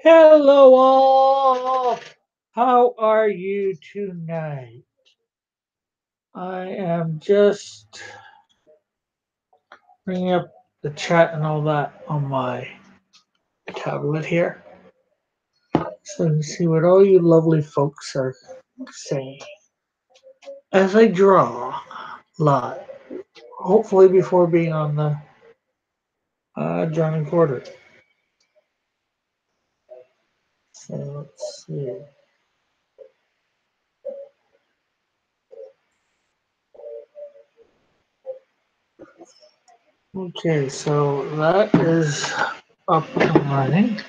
Hello, all. How are you tonight? I am just bringing up the chat and all that on my tablet here so you can see what all you lovely folks are saying as I draw live. Hopefully, before being on the drawing quarter. So let's see. Okay, so that is up and running.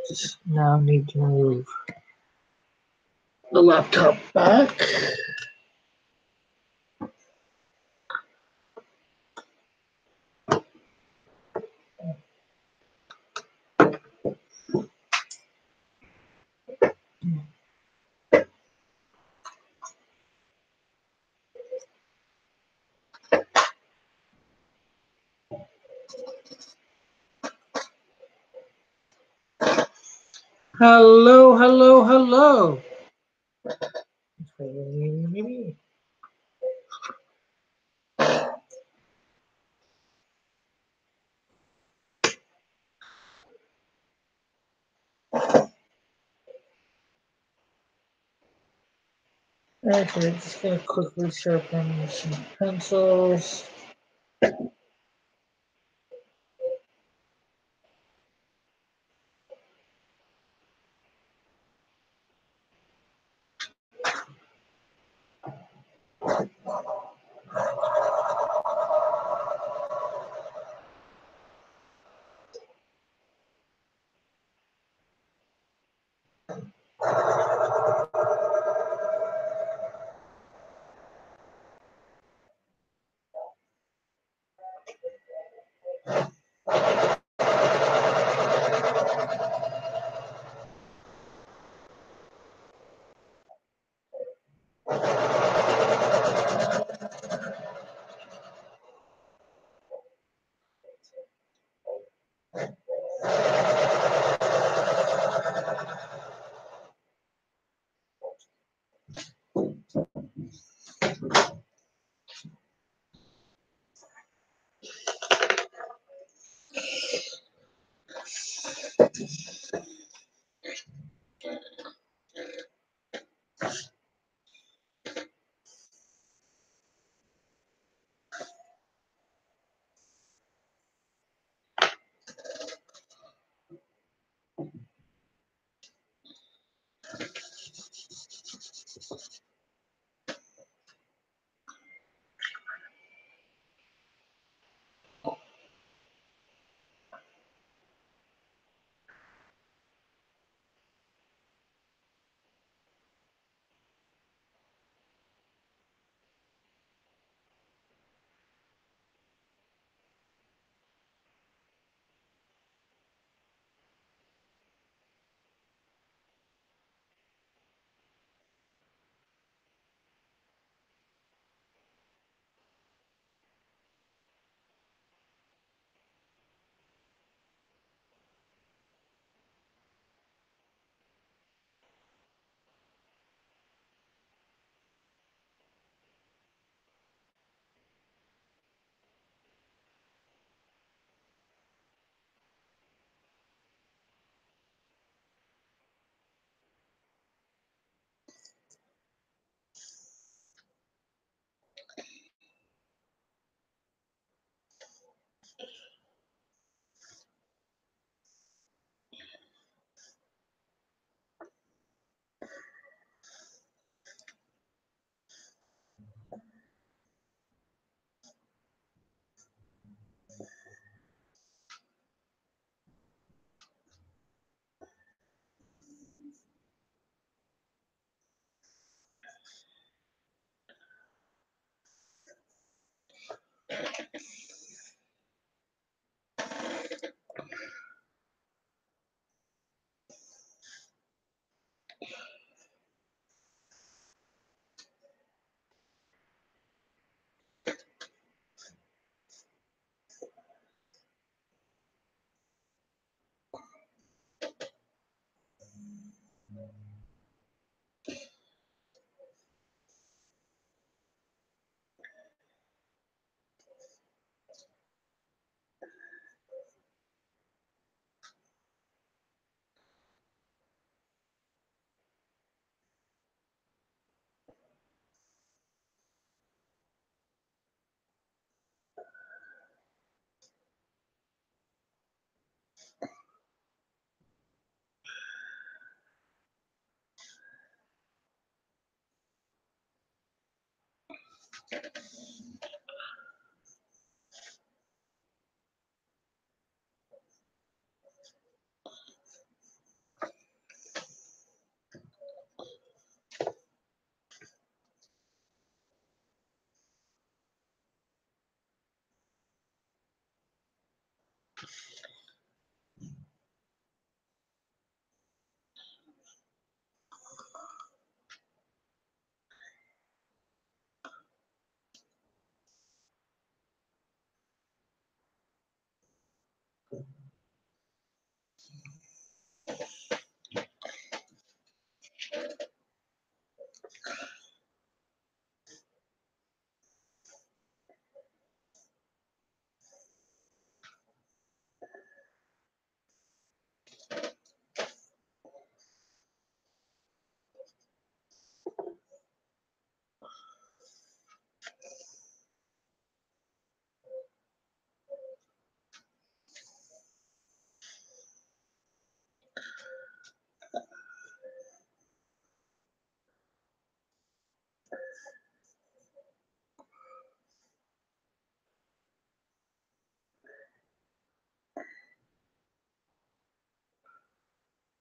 Just now need to move the laptop back. Hello, hello, hello. Okay, just gonna quickly sharpen some pencils.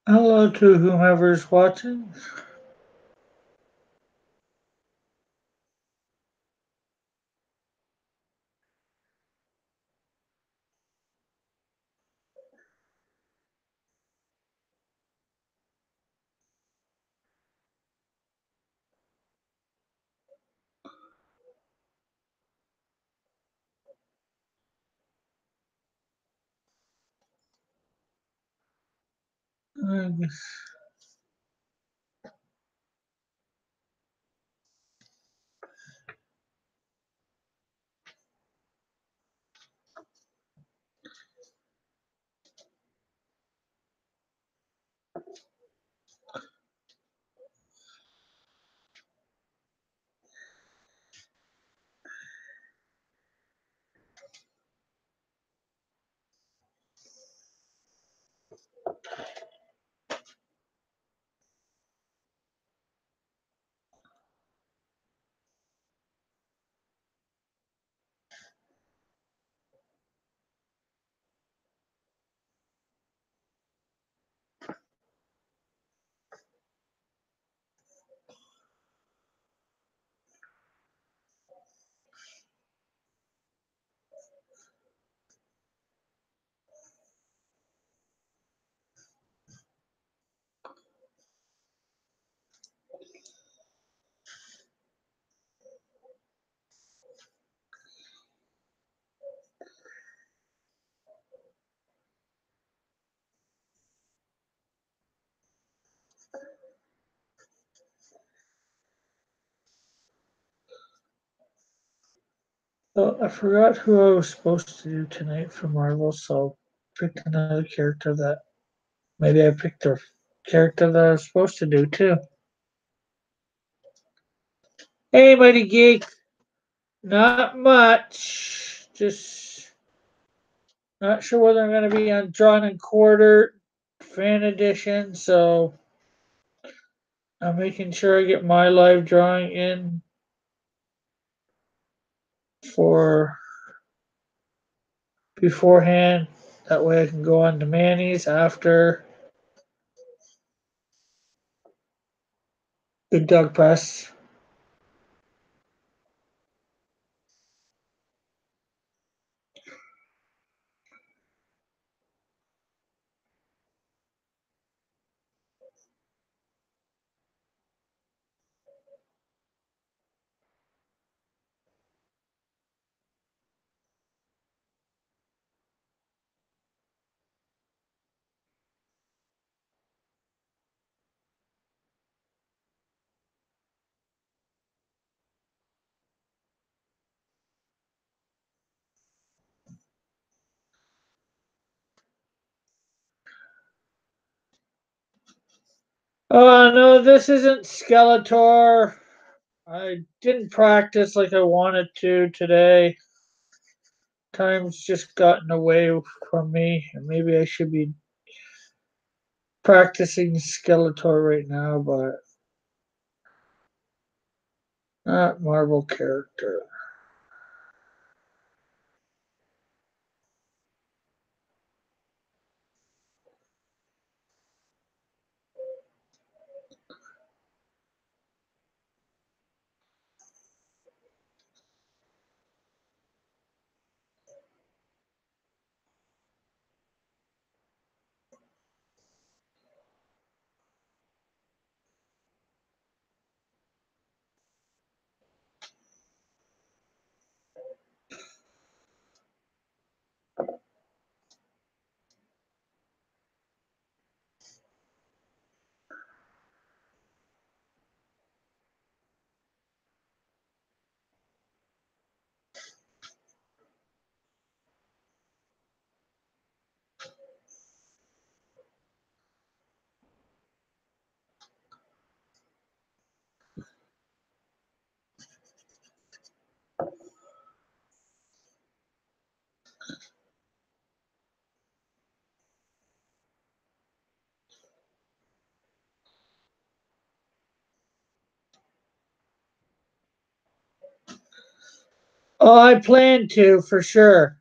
Hello to whomever's watching. I guess. Oh, I forgot who I was supposed to do tonight for Marvel, so I picked another character that maybe I picked a character that I was supposed to do too. Hey, Mighty Geek! Not much. Just not sure whether I'm going to be on Drawn and Quarter Fan Edition, so I'm making sure I get my live drawing in for beforehand. That way I can go on to Manny's after Big Dog Press. Oh no, this isn't Skeletor. I didn't practice like I wanted to today. Time's just gotten away from me, and maybe I should be practicing Skeletor right now, but not Marvel character. Oh, I plan to for sure.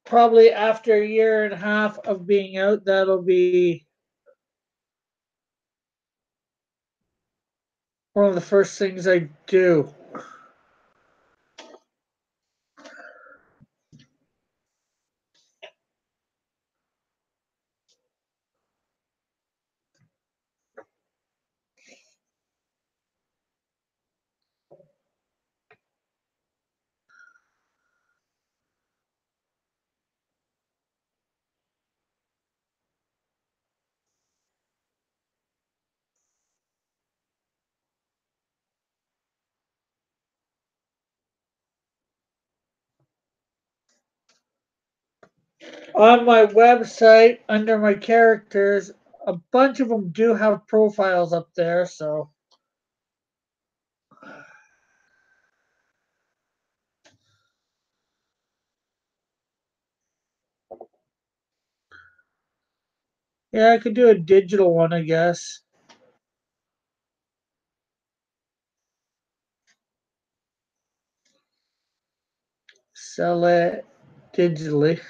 Probably after a year and a half of being out, that'll be one of the first things I do. On my website, under my characters, a bunch of them do have profiles up there, so yeah, I could do a digital one, I guess. Sell it digitally.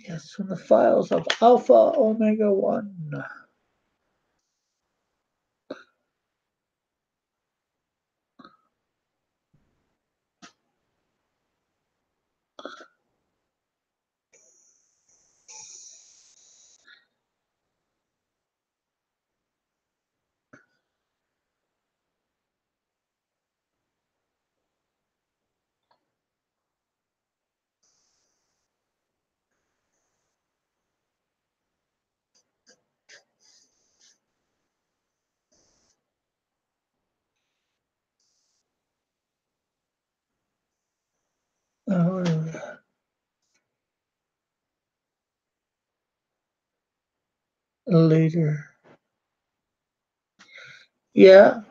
Yes, from the files of Alpha Omega 1. Uh, later. Yeah.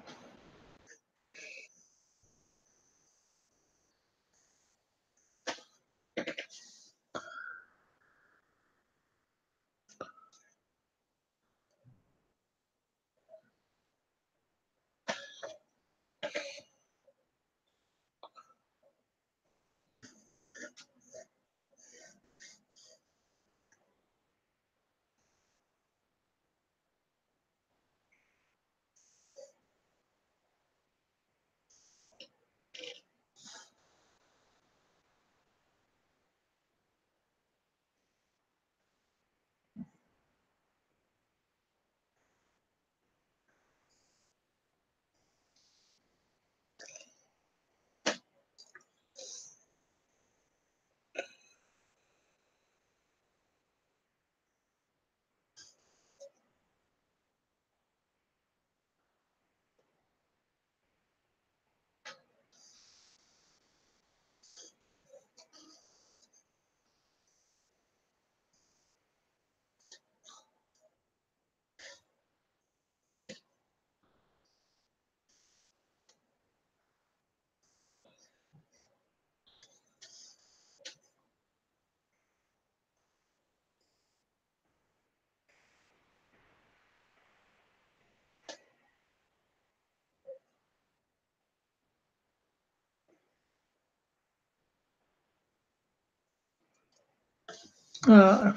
Uh,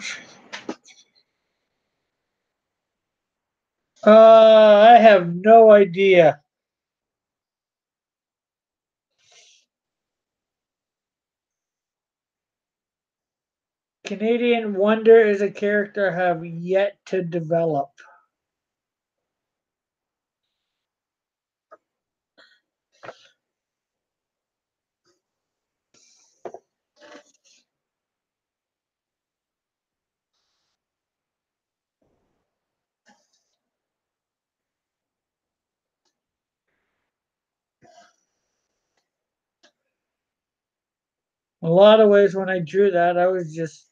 I have no idea. Canadian Wonder is a character I have yet to develop. In a lot of ways, when I drew that, I was just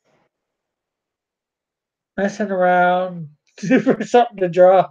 messing around for something to draw.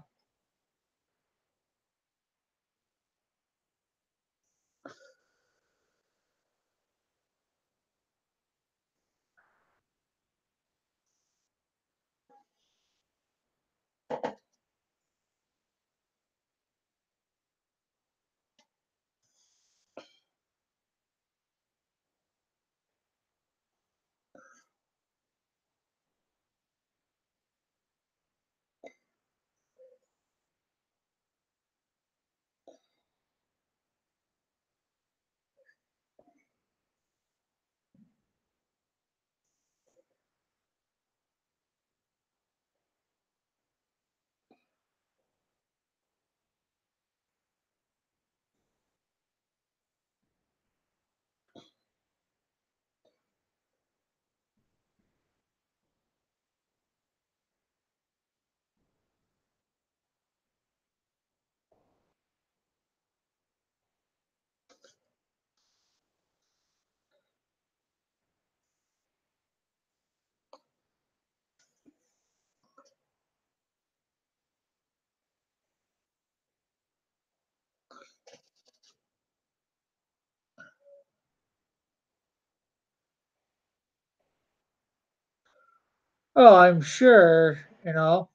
Oh, I'm sure, you know.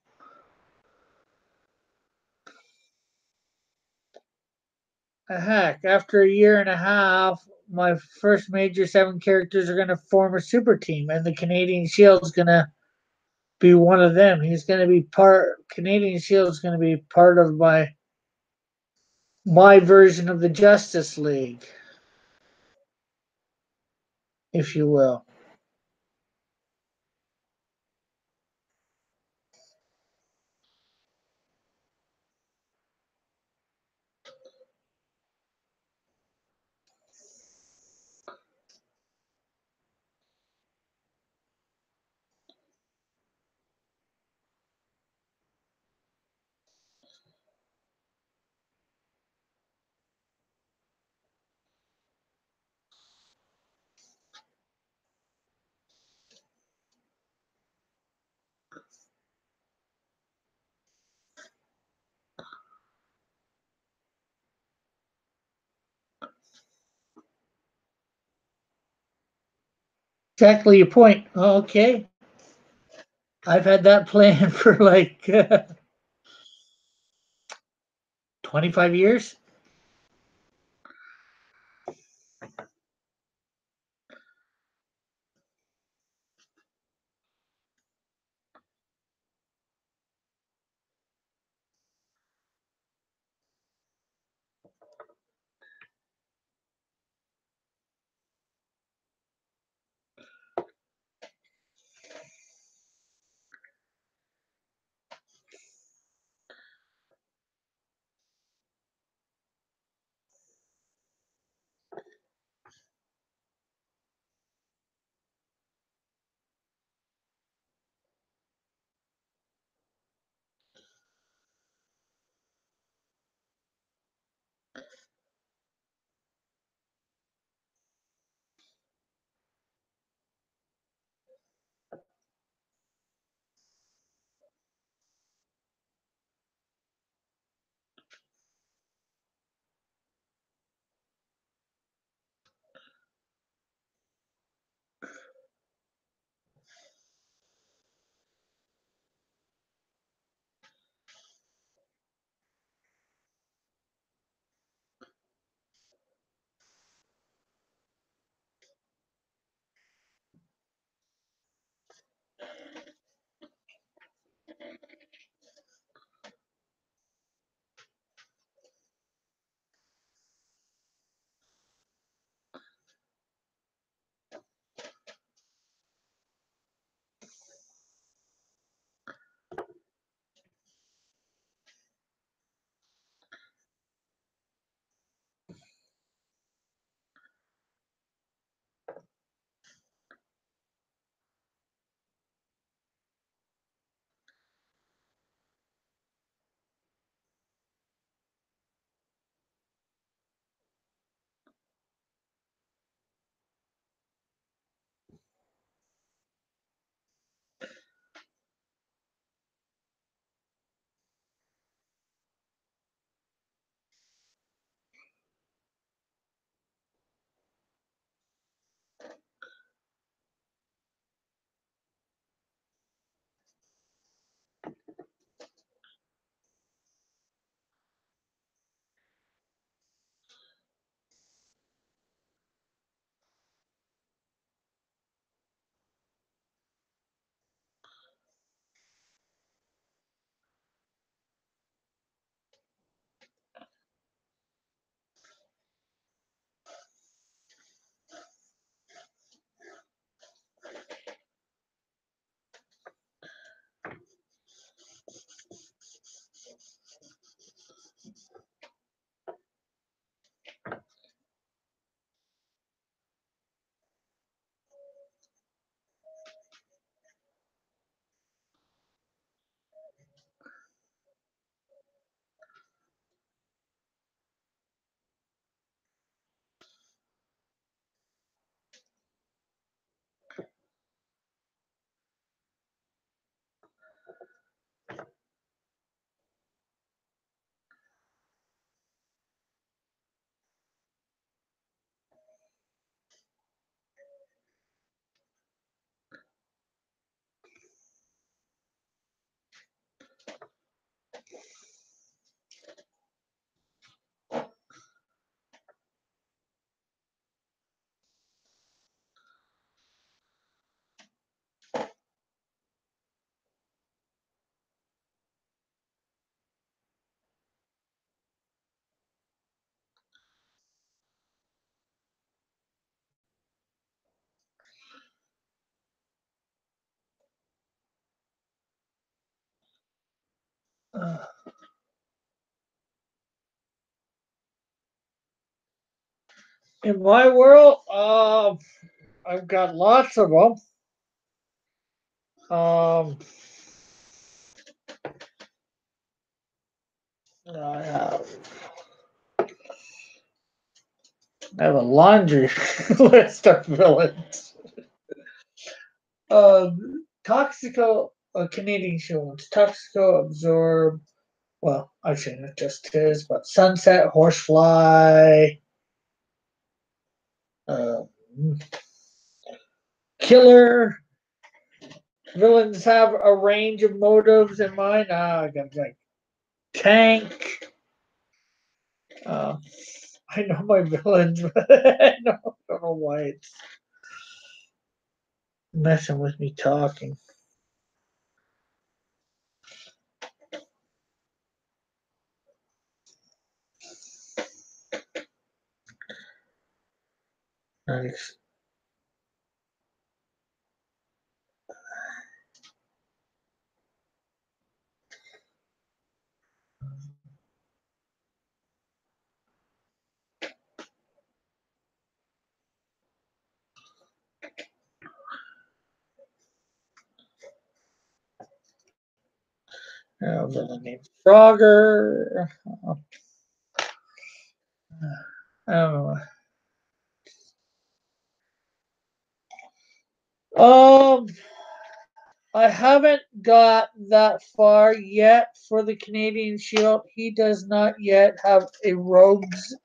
Heck, after a year and a half, my first major seven characters are going to form a super team, and the Canadian Shield's going to be one of them. He's going to be part. Canadian Shield's going to be part of my version of the Justice League, if you will. Exactly your point. Okay. I've had that plan for like 25 years. Uh, in my world, I've got lots of them. Um, I have a laundry list of villains. Toxico, a Canadian show ones. Toxico, Absorb. Well, I've seen it just his, but Sunset, Horsefly. Uh, killer. Villains have a range of motives in mind. I got like tank. Uh, I know my villains, but don't know why it's messing with me talking. Nice. Villain named Frogger. I don't know. I haven't got that far yet for the Canadian Shield. He does not yet have a rogues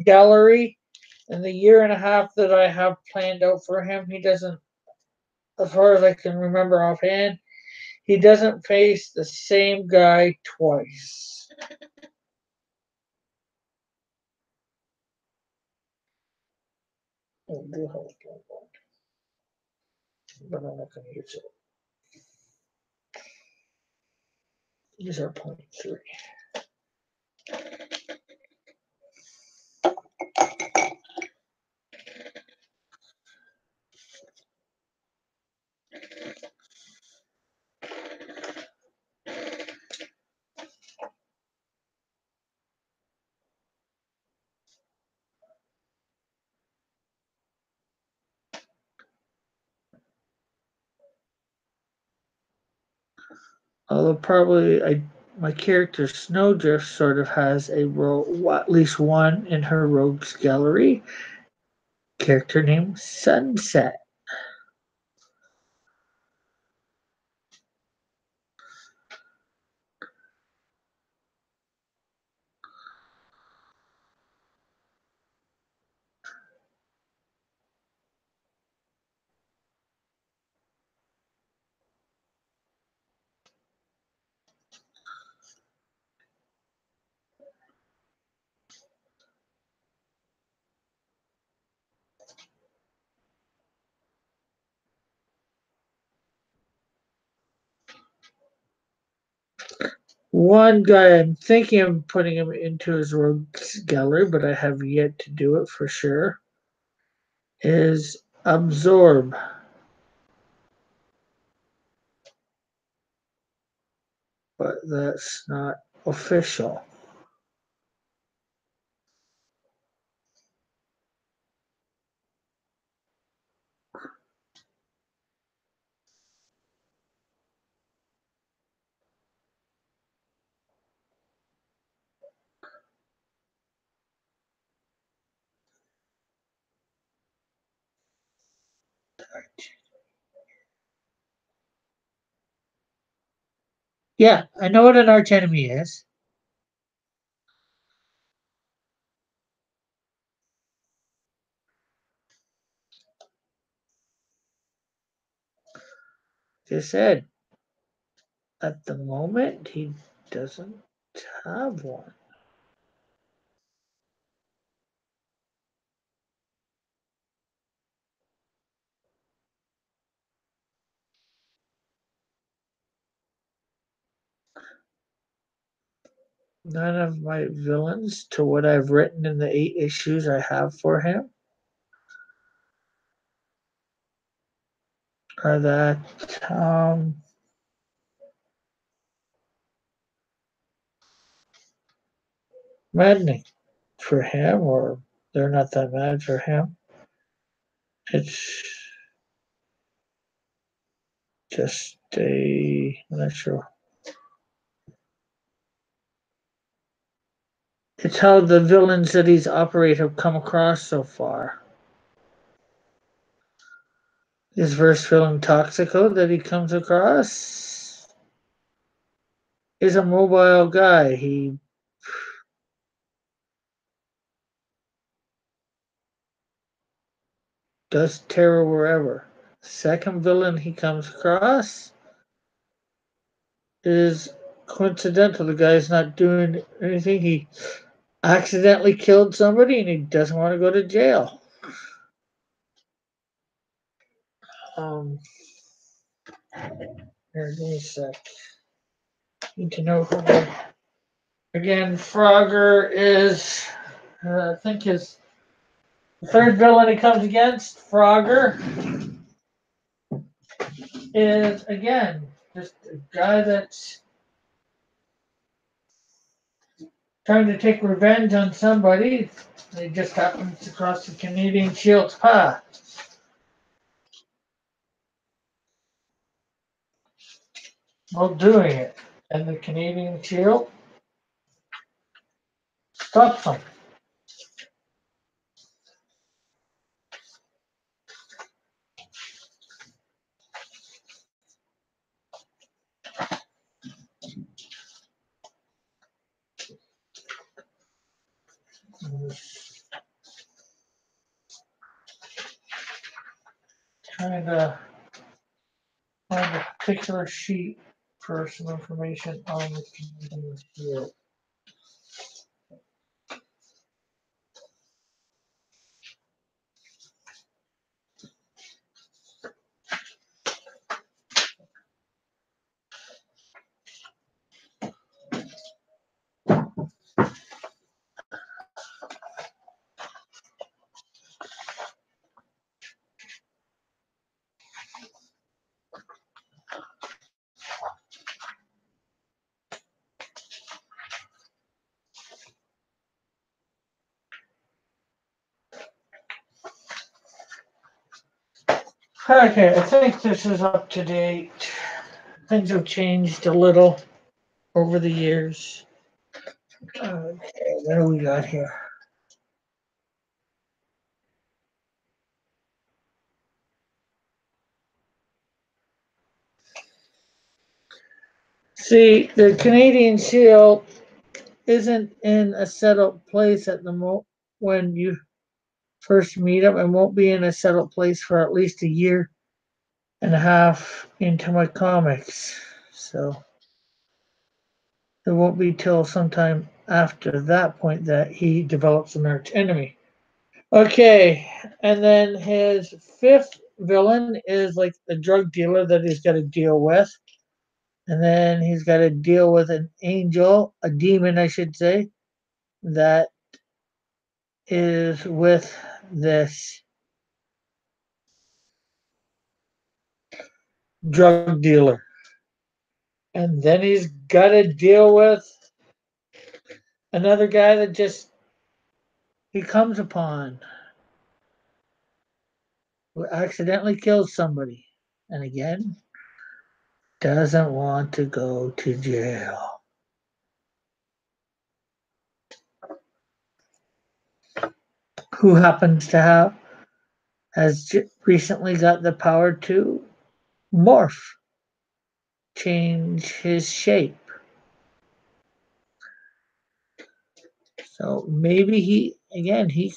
gallery. In the year and a half that I have planned out for him, he doesn't, as far as I can remember offhand, he doesn't face the same guy twice. Oh, but I'm not going to use it. These are 0.3. Although probably my character Snowdrift sort of has at least one in her rogues gallery. Character named Sunset. One guy I'm thinking of putting him into his rogues gallery, but I have yet to do it for sure, is Absorb. But that's not official. Yeah, I know what an arch enemy is. Like I said, at the moment, he doesn't have one. None of my villains, to what I've written in the 8 issues I have for him, are that maddening for him, or they're not that mad for him. It's just I'm not sure. It's how the villains that he's operated have come across so far. His first villain, Toxico, that he comes across, is a mobile guy. He does terror wherever. Second villain he comes across is coincidental. The guy's not doing anything. He accidentally killed somebody and he doesn't want to go to jail. Um, Here, give me a sec. Need to know who again. Frogger is, I think, his third villain he comes against. Frogger is again just a guy that's trying to take revenge on somebody. He just happens to cross the Canadian Shield's path while doing it, and the Canadian Shield stops him. Trying to find a particular sheet for some information on the Canadian Shield. Okay, I think this is up to date. Things have changed a little over the years. Okay, what do we got here? See, the Canadian Shield isn't in a settled place at the moment when you first meet him, and won't be in a settled place for at least a year and a half into my comics. So it won't be till sometime after that point that he develops an arch enemy. Okay, and then his fifth villain is like a drug dealer that he's got to deal with. And then he's got to deal with an angel, a demon, I should say, that is with this drug dealer. And then he's got to deal with another guy that just he comes upon who accidentally kills somebody. And again, doesn't want to go to jail. Who happens to have has recently got the power to morph, change his shape. So maybe he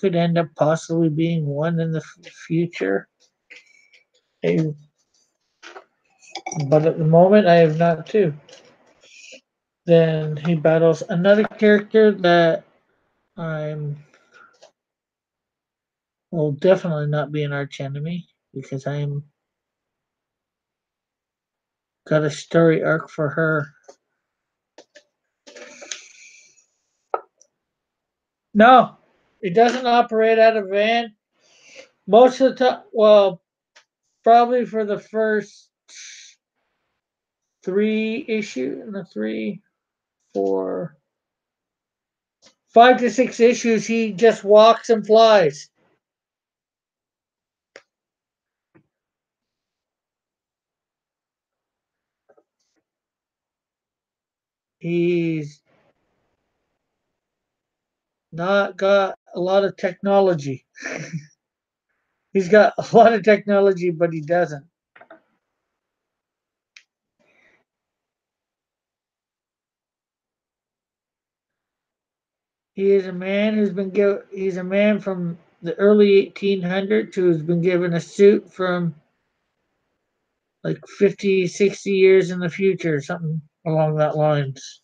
could end up possibly being one in the future. But at the moment, I have not two. Then he battles another character that I'm will definitely not be an arch enemy because I'm got a story arc for her. No, it doesn't operate out of van. Most of the time, well, probably for the first three issue, the three, four, 5 to 6 issues, he just walks and flies. He's not got a lot of technology. He's got a lot of technology, but he doesn't. He is a man who's been given. He's a man from the early 1800s who's been given a suit from like 50, 60 years in the future, something along that lines.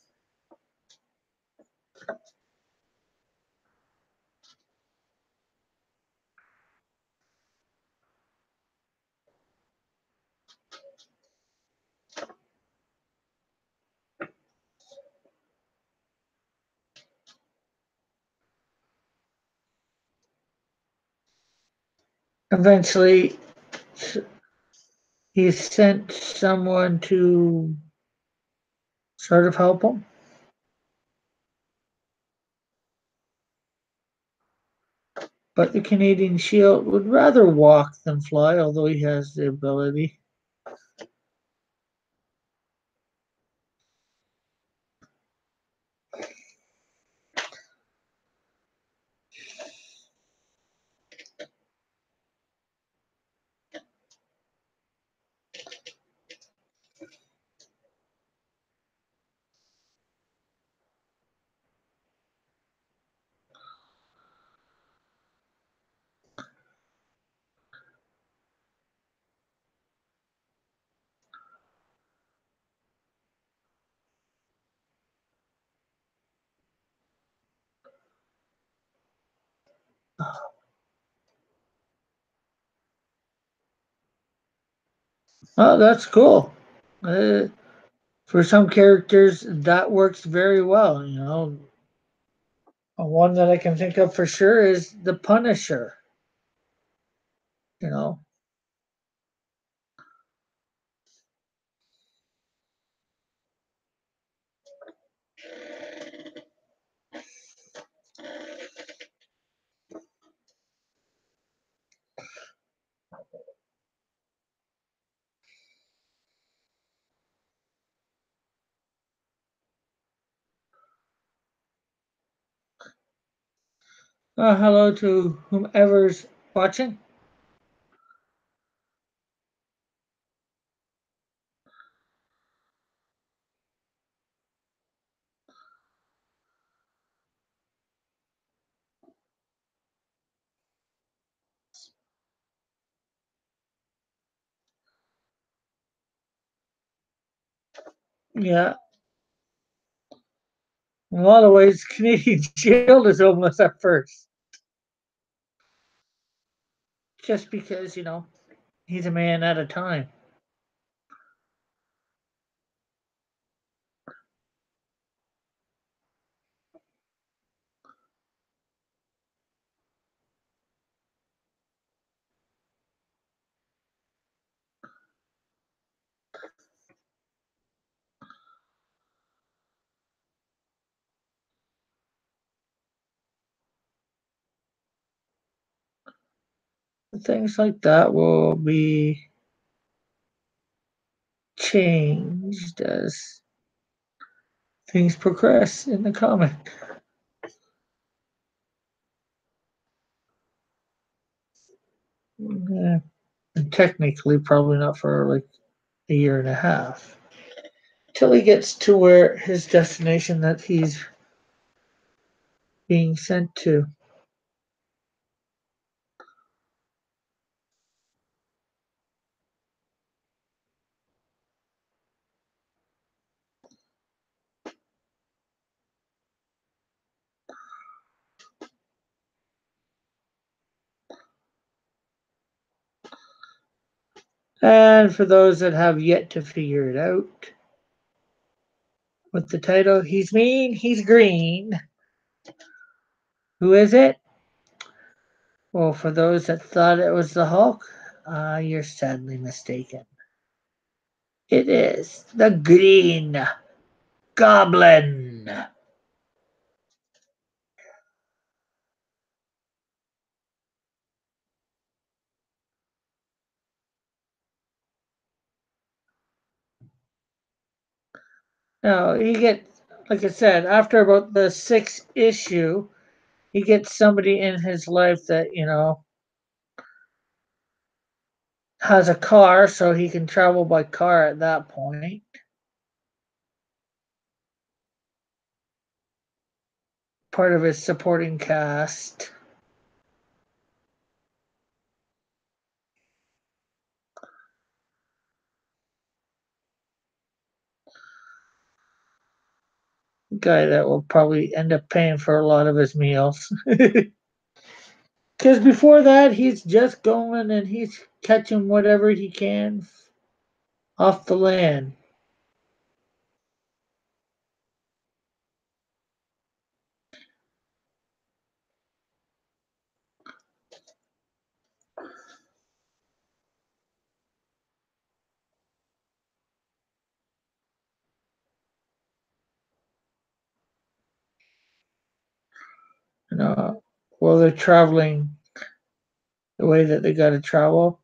Eventually, he sent someone to sort of help him, but the Canadian Shield would rather walk than fly, although he has the ability. Oh, that's cool. Uh, for some characters, that works very well. One that I can think of for sure is the Punisher. You know, hello to whomever's watching. Yeah, in a lot of ways, Canadian Shield is almost at first, just because he's a man at a time. Things like that will be changed as things progress in the comic. Yeah, and technically, probably not for like a year and a half till he gets to where his destination that he's being sent to. And for those that have yet to figure it out, with the title, he's mean, he's green. Who is it? Well, for those that thought it was the Hulk, you're sadly mistaken. It is the Green Goblin. Now, he gets, like I said, after about the sixth issue, he gets somebody in his life that, has a car, so he can travel by car at that point. Part of his supporting cast. Guy that will probably end up paying for a lot of his meals. Because before that, he's just going and he's catching whatever he can off the land. You know, while they're traveling the way that they got to travel.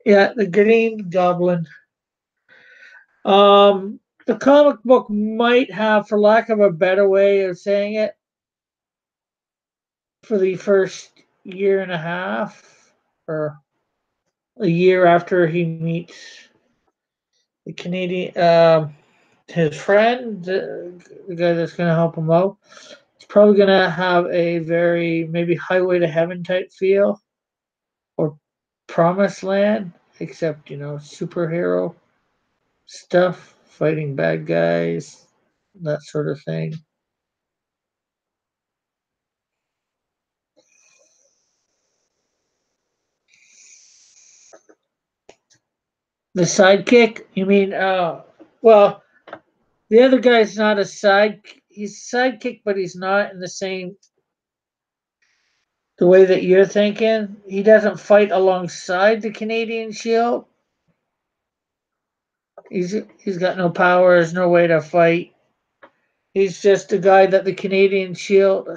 Yeah, the Green Goblin. The comic book might have, for lack of a better way of saying it, for the first year and a half or a year after he meets the Canadian, his friend, the guy that's going to help him out. It's probably going to have a very maybe Highway to Heaven type feel or Promised Land, except superhero stuff, fighting bad guys, that sort of thing. The sidekick? You mean? Well, the other guy's not a side. He's a sidekick, but he's not in the same the way that you're thinking. He doesn't fight alongside the Canadian Shield. He's got no powers, no way to fight. He's just a guy that the Canadian Shield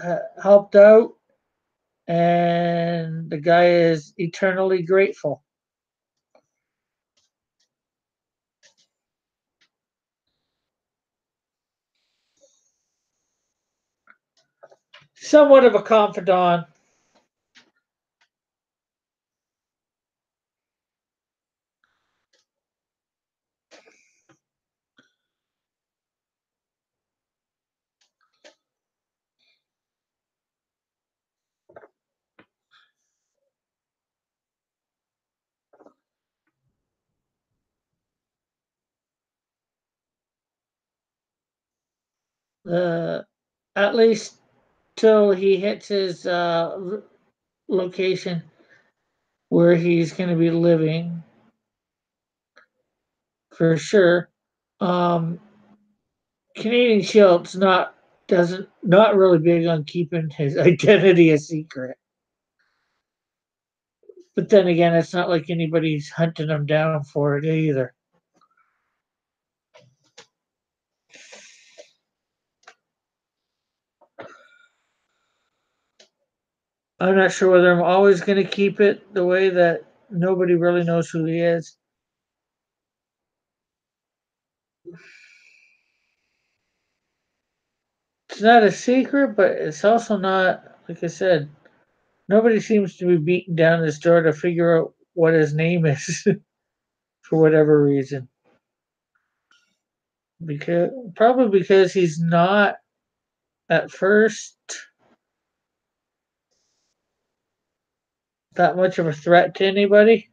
helped out, and the guy is eternally grateful. Somewhat of a confidant. Uh, at least till he hits his location where he's going to be living for sure. Um, Canadian Shield's not really big on keeping his identity a secret. But then again, it's not like anybody's hunting him down for it either. I'm not sure whether I'm always going to keep it the way that nobody really knows who he is. It's not a secret, but it's also not, like I said, nobody seems to be beating down this door to figure out what his name is for whatever reason. Probably because he's not at first that much of a threat to anybody.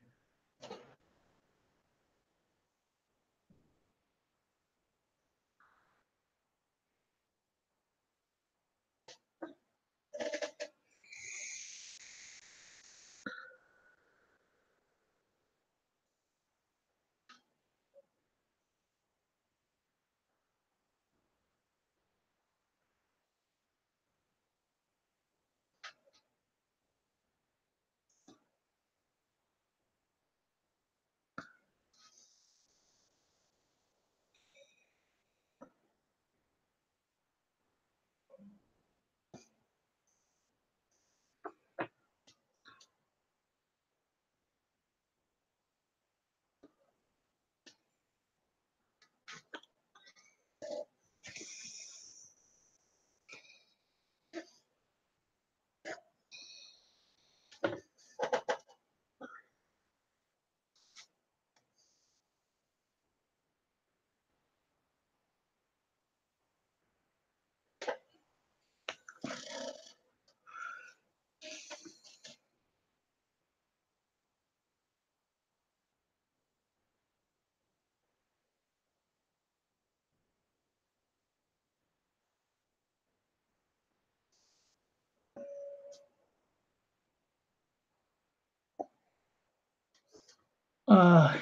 Uh,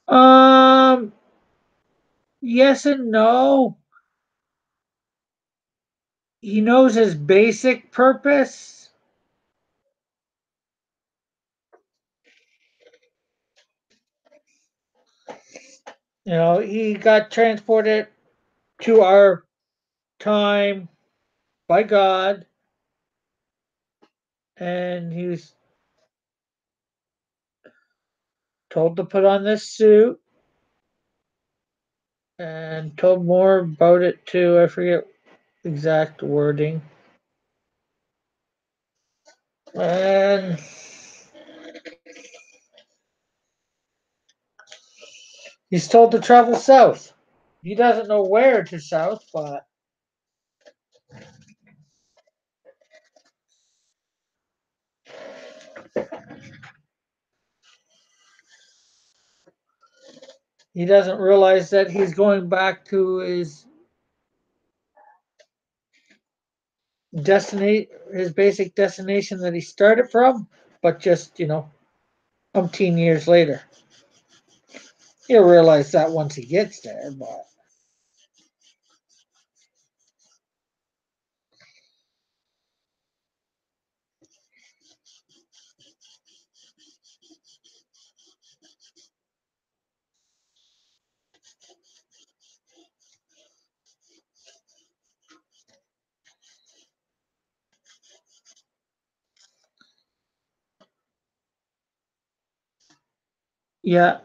um, yes and no. He knows his basic purpose. You know, he got transported to our time by God, and he was told to put on this suit and told more about it too. I forget exact wording. And he's told to travel south. He doesn't know where to south, but he doesn't realize that he's going back to his basic destination that he started from, but just, umpteen years later. He'll realize that once he gets there, but yeah.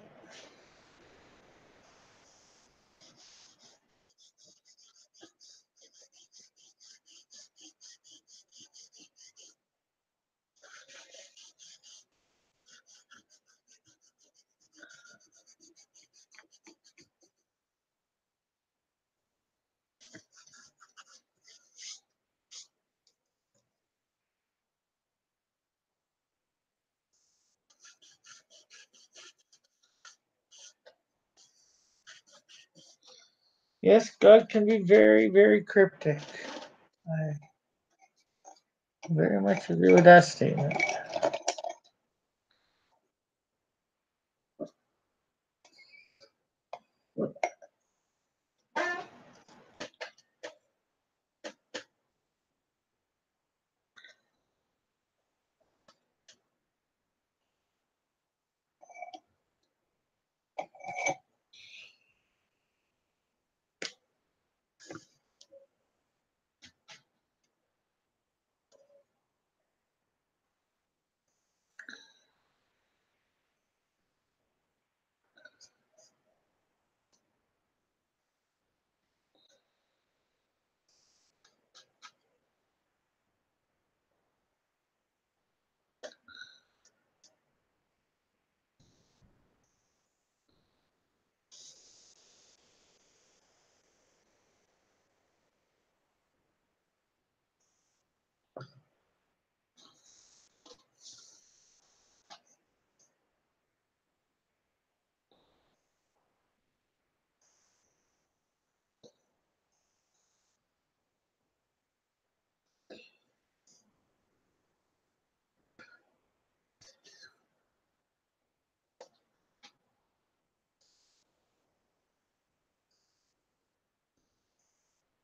Yes, God can be very, very cryptic. I very much agree with that statement.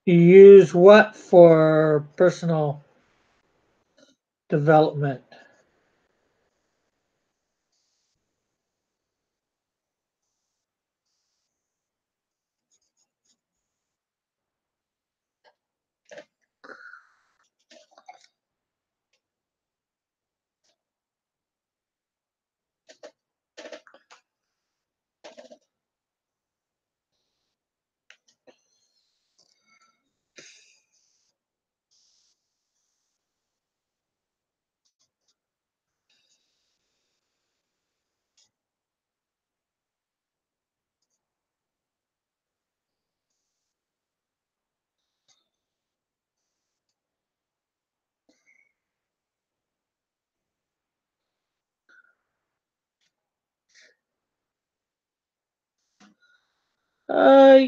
You use what for personal development?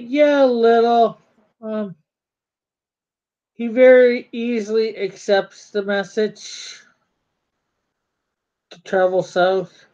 Yeah, a little. Um, he very easily accepts the message. to travel south.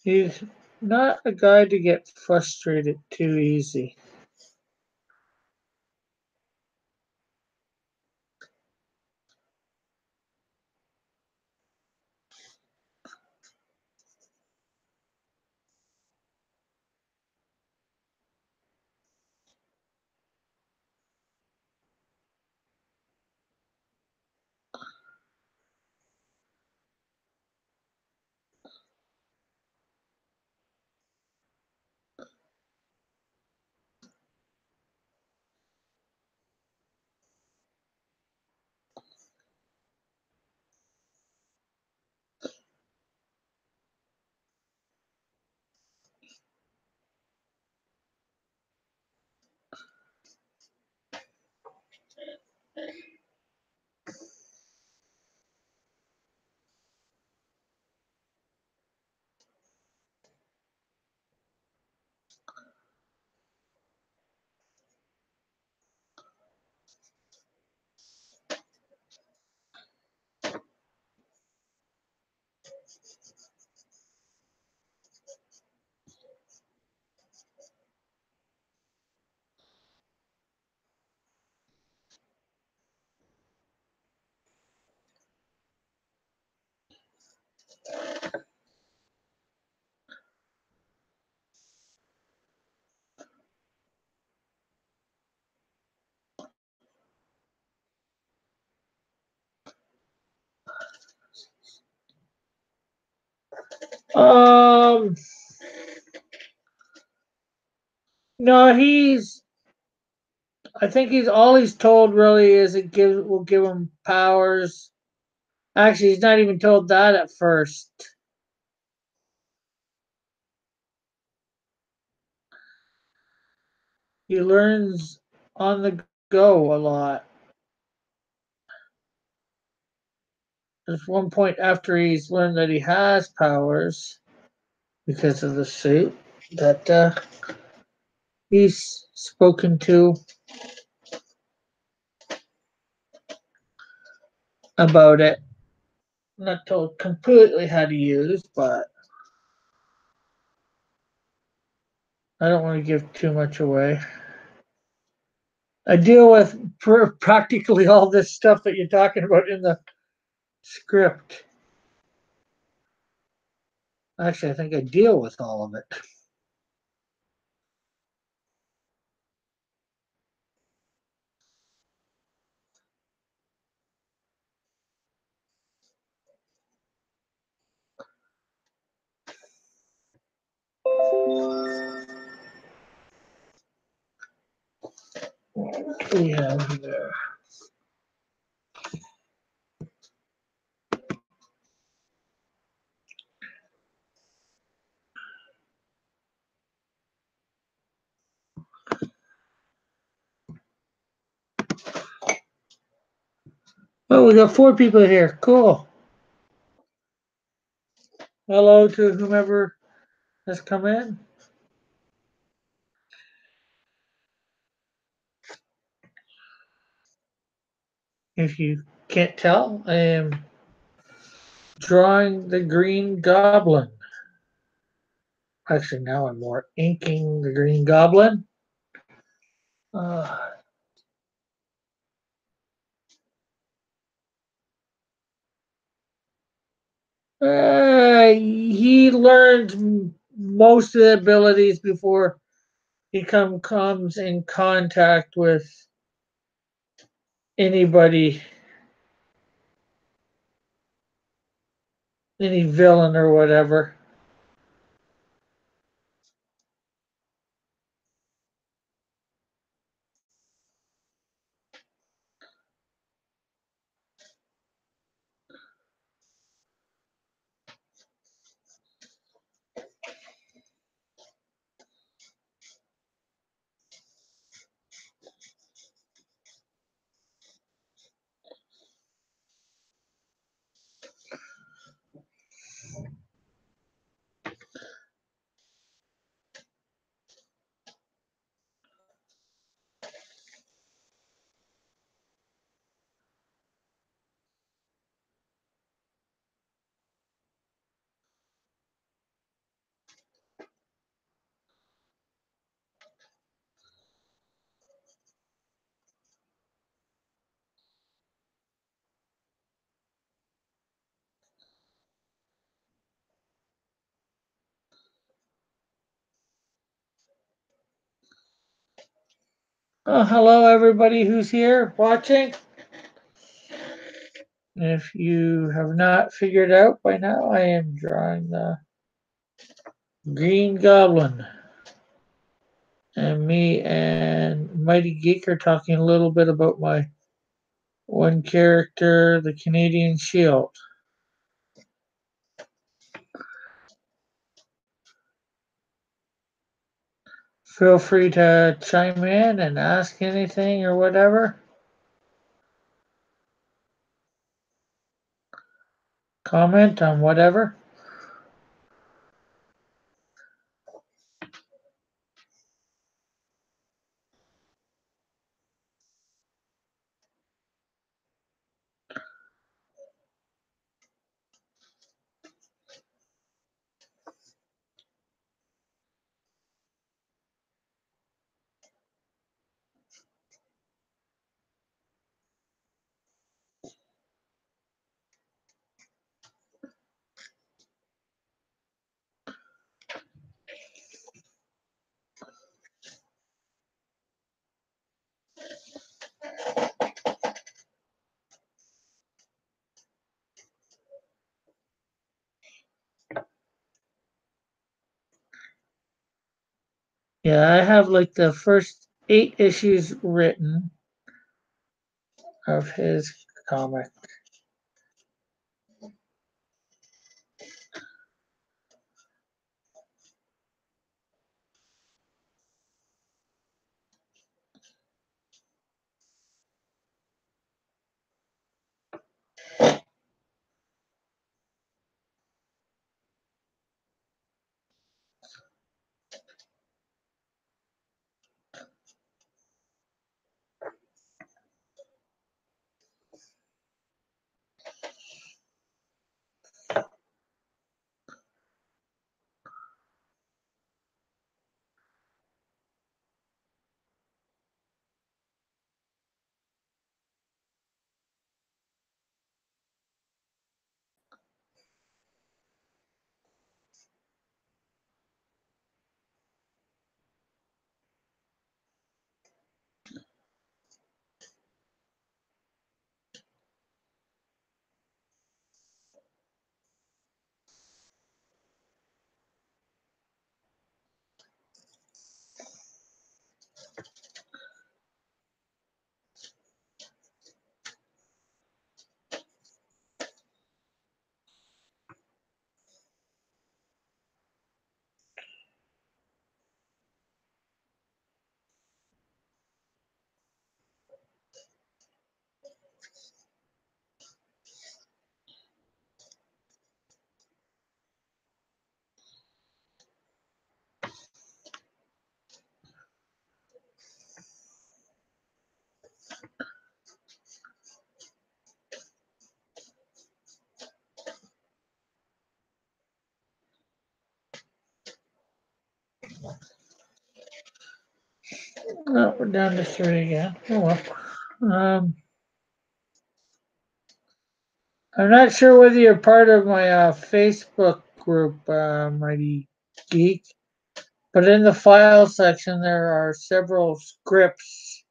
He's not a guy to get frustrated too easy. Um, no, he's. I think he's all he's told really is it will give him powers. Actually, he's not even told that at first. He learns on the go a lot. There's one point after he's learned that he has powers because of the suit that he's spoken to about it. Not told completely how to use, but I don't want to give too much away. I deal with practically all this stuff that you're talking about in the script. Actually, I think I deal with all of it. What do we have there? Oh, we got 4 people here. Cool. Hello to whomever has come in. If you can't tell, I am drawing the Green Goblin. Actually, now I'm more inking the Green Goblin. Uh, he learned most of the abilities before he comes in contact with anybody, any villain or whatever. Hello, everybody who's here watching. If you have not figured out by now, I am drawing the Green Goblin. And me and Mighty Geek are talking a little bit about my one character, the Canadian Shield. Feel free to chime in and ask anything or whatever. Comment on whatever. Yeah, I have like the first 8 issues written of his comic. Oh, we're down to 3 again. Oh well. I'm not sure whether you're part of my Facebook group, Mighty Geek. But in the file section, there are several scripts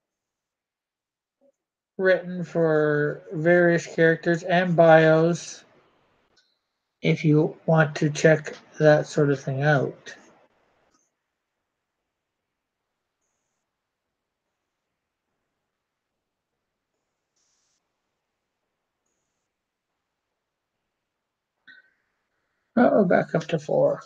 written for various characters and bios if you want to check that sort of thing out. Oh, we're back up to 4.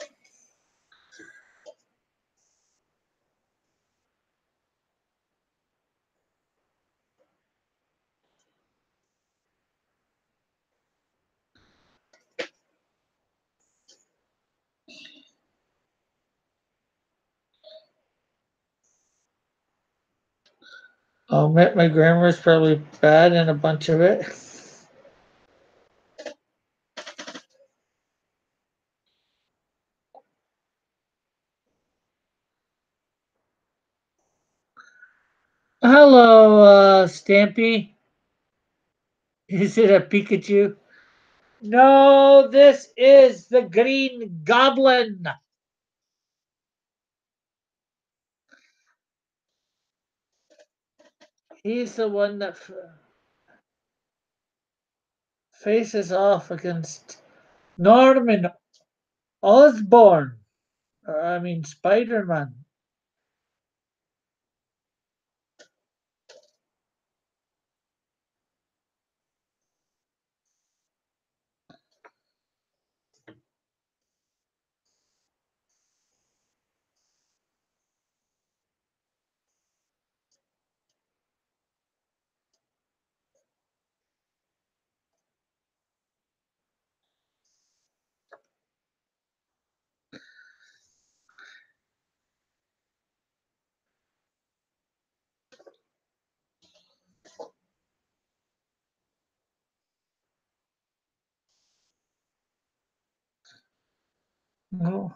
I'll admit my grammar is probably bad in a bunch of it. Hello, Stampy. Is it a Pikachu? No, this is the Green Goblin. He's the one that faces off against Norman Osborn. I mean, Spider-Man. No.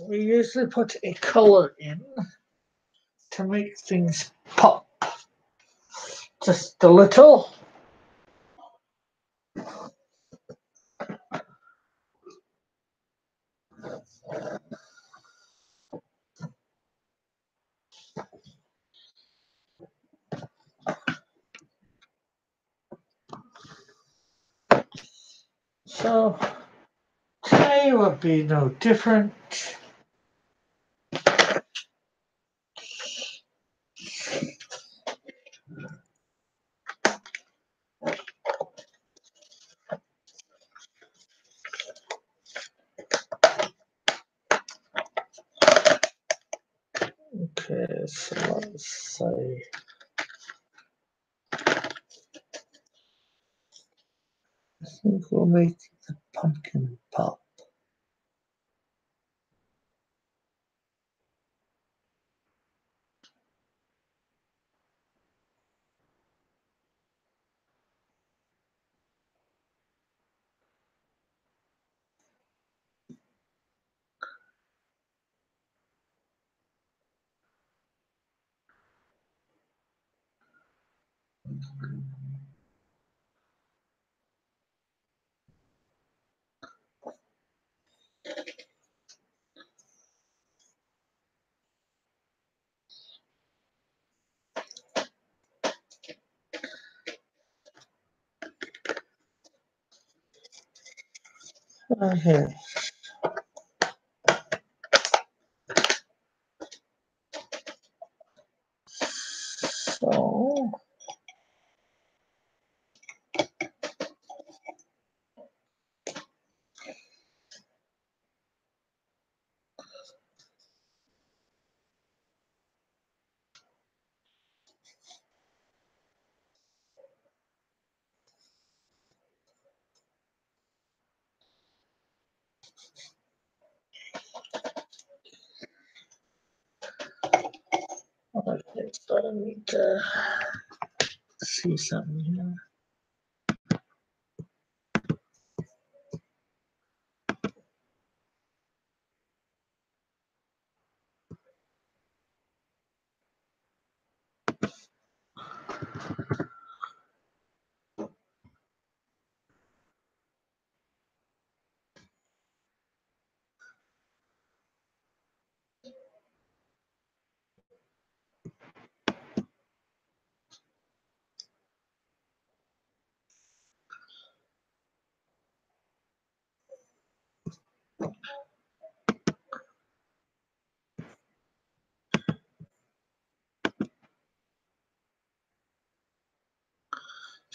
We usually put a color in to make things pop just a little. So today will be no different. Okay, so let's say I think we'll make the pumpkin pop. Okay. So okay, so I need to see something here.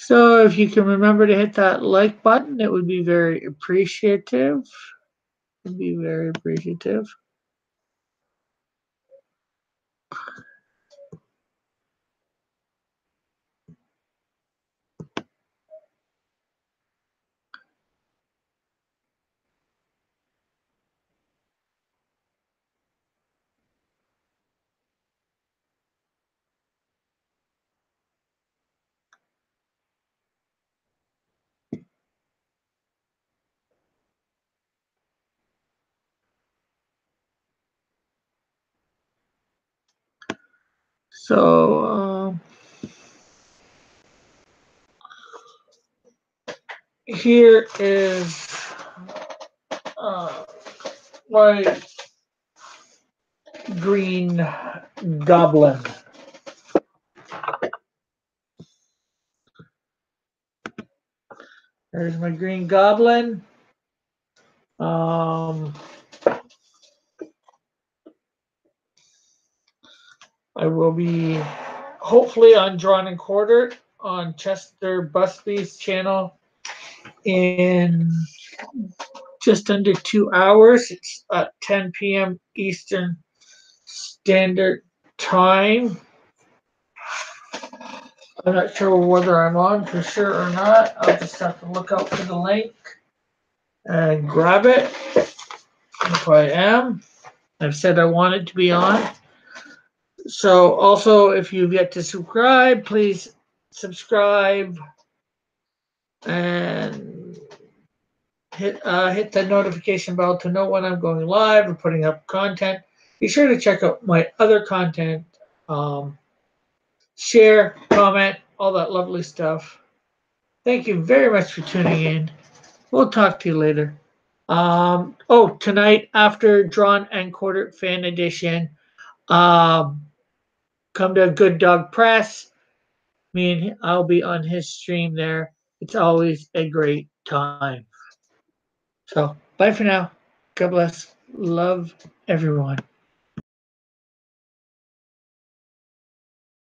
So if you can remember to hit that like button, it would be very appreciative. Would be very appreciative. So here is uh, my green goblin. There's my green goblin. Um, I will be hopefully on Drawn and Quartered on Chester Busby's channel in just under 2 hours. It's at 10 p.m. Eastern Standard Time. I'm not sure whether I'm on for sure or not. I'll just have to look out for the link and grab it if I am. I've said I want it to be on. So also, if you've yet to subscribe, please subscribe and hit the notification bell to know when I'm going live or putting up content. Be sure to check out my other content. Share, comment, all that lovely stuff. Thank you very much for tuning in. We'll talk to you later. Tonight after Drawn and Quartered Fan Edition, come to Good Dog Press. Me and I'll be on his stream there. It's always a great time. So, bye for now. God bless. Love everyone.